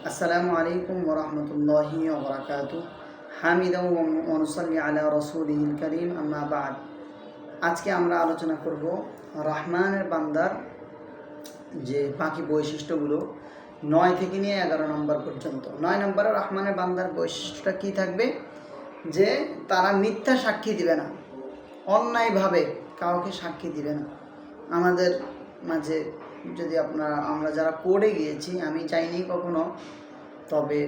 আসসালামু আলাইকুম ওয়া রাহমাতুল্লাহি ওয়া বারাকাতুহু। হামিদাও ওয়া নুসাল্লি আলা রাসূলিল কারীম, আম্মা বা'দ। আজকে আমরা আলোচনা করব রহমানের বান্দার যে বাকি বৈশিষ্ট্যগুলো 9 থেকে নিয়ে 11 নম্বর পর্যন্ত। 9 নম্বরে রহমানের বান্দার বৈশিষ্ট্যটা কী থাকবে? যে তারা মিথ্যা সাক্ষী দিবে না, অন্যায়ভাবে কাউকে সাক্ষী দিবে না। আমাদের মাঝে যদি আমরা যারা কোর্টে গিয়েছি, আমি যাইনি কখনো, তবে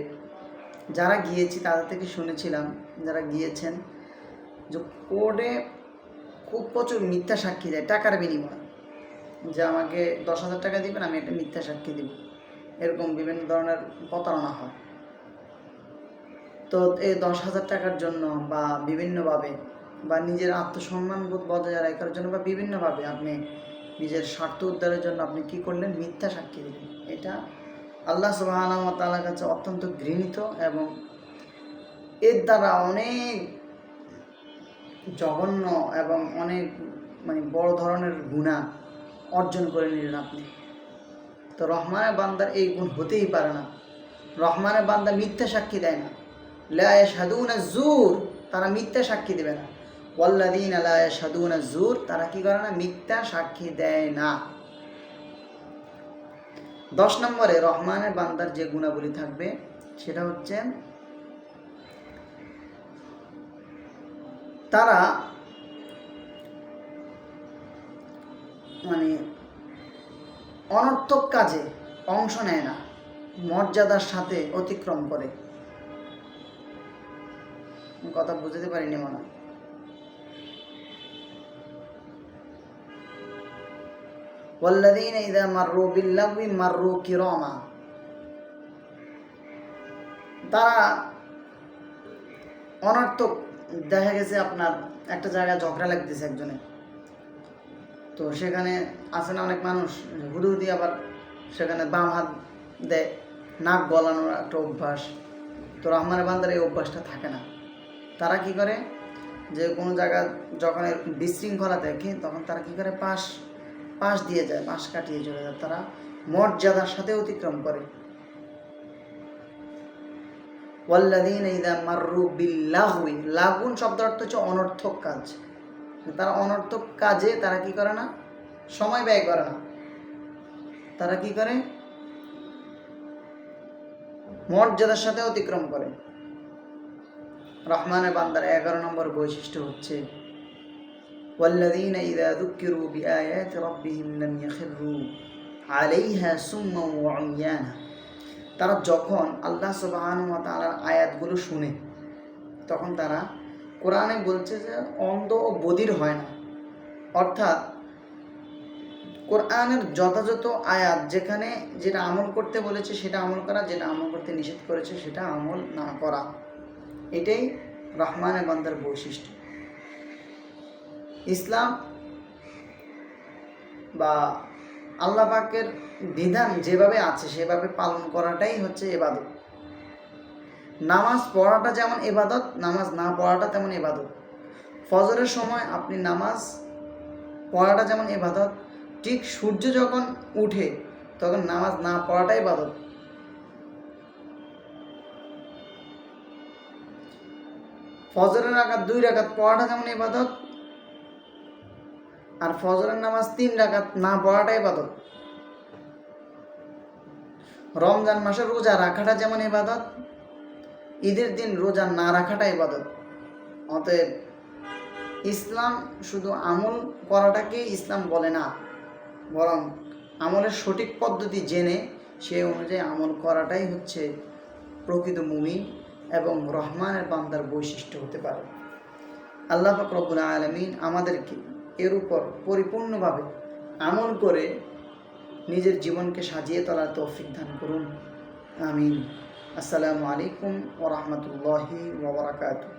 যারা গিয়েছি তাদের থেকে শুনেছিলাম, যারা গিয়েছেন, যে কোর্টে খুব প্রচুর মিথ্যা সাক্ষী দেয় টাকার বিনিময়ে, যে আমাকে 10,000 টাকা দিবেন, আমি একটা মিথ্যা সাক্ষী দিব। এরকম বিভিন্ন ধরনের প্রতারণা হয়। তো এই 10,000 টাকার জন্য বা বিভিন্নভাবে বা নিজের আত্মসম্মান বোধ বজায় রাখার জন্য বা বিভিন্নভাবে আপনি নিজের স্বার্থ উদ্ধারের জন্য আপনি কী করলেন? মিথ্যা সাক্ষী দিলেন। এটা আল্লাহ সুবহানাহু ওয়া তাআলার কাছে অত্যন্ত ঘৃণিত, এবং এর দ্বারা অনেক জঘন্য এবং অনেক বড় ধরনের গুনাহ অর্জন করে নিলেন আপনি। তো রহমানের বান্দার এই গুণ হতেই পারে না। রহমানের বান্দা মিথ্যা সাক্ষী দেয় না। লা ইয়াশহাদুনা যুর, তারা মিথ্যা সাক্ষী দেবে না। ওয়াল্লাযীনা লা ইয়াশহাদুনা যুর, তারা কি করে না? মিথ্যা সাক্ষী দেয় না। 10 নম্বরে রহমানের বান্দার যে গুণাবলী থাকবে সেটা হচ্ছে তারা অনর্থক কাজে অংশ নেয় না, মর্যাদার সাথে অতিক্রম করে। কথা বুঝতে পারিনি মনে হয়। ওয়াল্লাযীনা ইযা মাররু বিল্লাগবি মাররু কিরামা, তারা অনর্থক, দেখা গেছে আপনার একটা জায়গায় ঝগড়া লাগতেছে একজনের, তো সেখানে আছে না অনেক মানুষ হুদুহুদি, আবার সেখানে বাম হাত দেয়, নাক গলানোর একটা অভ্যাস। তো রহমানের বান্দার এই অভ্যাসটা থাকে না। তারা কি করে? যে কোনো জায়গা যখন বিশৃঙ্খলা দেখে, তখন তারা কি করে? পাশ দিয়ে যায়, পাশ কাটিয়ে চলে যায়। তারা মর্যাদার সাথে অতিক্রম করে। ওয়াল্লাযীনা ইযা মাররু বিল্লাগবি, লাগুন শব্দের অর্থ হচ্ছে অনর্থক কাজ। তারা অনর্থক কাজে তারা কি করে না? সময় ব্যয় করে না। তারা কি করে? মর্যাদার সাথে অতিক্রম করে। রহমানের বান্দার 11 নম্বর বৈশিষ্ট্য হচ্ছে ওয়াল্লাযীনা ইযা যুক্কিরু বিআয়াতি রাব্বিহিম লাম ইয়াখিরু আলাইহা সুম্মান ওয়া উমিয়ানা, তারা যখন আল্লাহ সুবহানাহু ওয়া তাআলার আয়াতগুলো শুনে, তখন তারা, কোরআনে বলছে যে অন্ধ ও বধির হয় না। অর্থাৎ কোরআনের যথাযথ আয়াত, যেখানে যেটা আমল করতে বলেছে সেটা আমল করা, যেটা আমল করতে নিষেধ করেছে সেটা আমল না করা, এটাই রহমানের বান্দার বৈশিষ্ট্য। ইসলাম বা আল্লাহ পাকের বিধান যেভাবে আছে সেভাবে পালন করাটাই হচ্ছে ইবাদত। নামাজ পড়াটা যেমন ইবাদত, নামাজ না পড়াটা তেমন ইবাদত। ফজরের সময় আপনি নামাজ পড়াটা যেমন ইবাদত, ঠিক সূর্য যখন উঠে তখন নামাজ না পড়াটাই ইবাদত। ফজরের রাকাত 2 রাকাত পড়াটা যেমন ইবাদত, আর ফজরের নামাজ 3 রাকাত না পড়াটা ইবাদত। রমজান মাসে রোজা রাখাটা যেমন ইবাদত, ঈদের দিন রোজা না রাখাটা ইবাদত। অতএব ইসলাম শুধু আমল করাটাকে ইসলাম বলে না, বরং আমলের সঠিক পদ্ধতি জেনে সেই অনুযায়ী আমল করাটাই হচ্ছে প্রকৃত মুমিন এবং রহমানের বান্দার বৈশিষ্ট্য হতে পারে। আল্লাহ পাক রব্বুল আলামিন আমাদেরকে এর উপর পরিপূর্ণভাবে আমল করে নিজের জীবনকে সাজিয়ে তোলার তৌফিক দান করুন। আমিন। আসসালামু আলাইকুম ওয়া রাহমাতুল্লাহি ওয়া বারাকাতুহু।